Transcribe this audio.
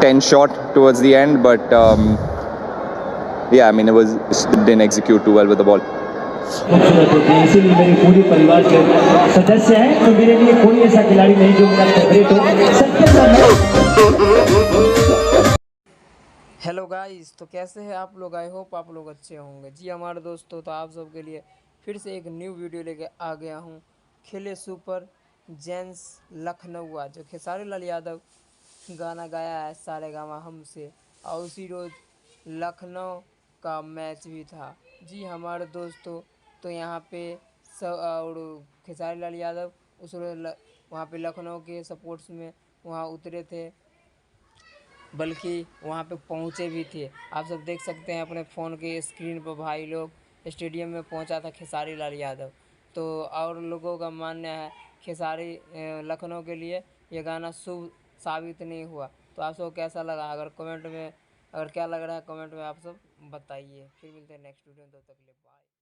10 shot towards the end, but yeah, I mean, didn't execute too well with the ball. खूबसूरत होती है, इसीलिए मेरे पूरे परिवार के सदस्य हैं, तो मेरे लिए कोई ऐसा खिलाड़ी नहीं जो मेरा फेवरेट हो। हेलो गाइस, तो कैसे हैं आप लोग? आई होप आप लोग अच्छे होंगे। जी हमारे दोस्तों, तो आप सबके लिए फिर से एक न्यू वीडियो लेके आ गया हूँ। खेले सुपर जेंस लखनऊ, जो खेसारी लाल यादव गाना गाया है सारेगामा हमसे, और उसी रोज़ लखनऊ का मैच भी था। जी हमारे दोस्तों, तो यहाँ पे सब और खेसारी लाल यादव उस रोज़ वहाँ पे लखनऊ के सपोर्ट्स में वहाँ उतरे थे, बल्कि वहाँ पे पहुँचे भी थे। आप सब देख सकते हैं अपने फ़ोन के स्क्रीन पर, भाई लोग स्टेडियम में पहुँचा था खेसारी लाल यादव। तो और लोगों का मानना है खेसारी लखनऊ के लिए ये गाना शुभ साबित नहीं हुआ। तो आप सबको कैसा लगा? अगर क्या लग रहा है कमेंट में आप सब बताइए। फिर मिलते हैं नेक्स्ट वीडियो में, तब तक के लिए बाय।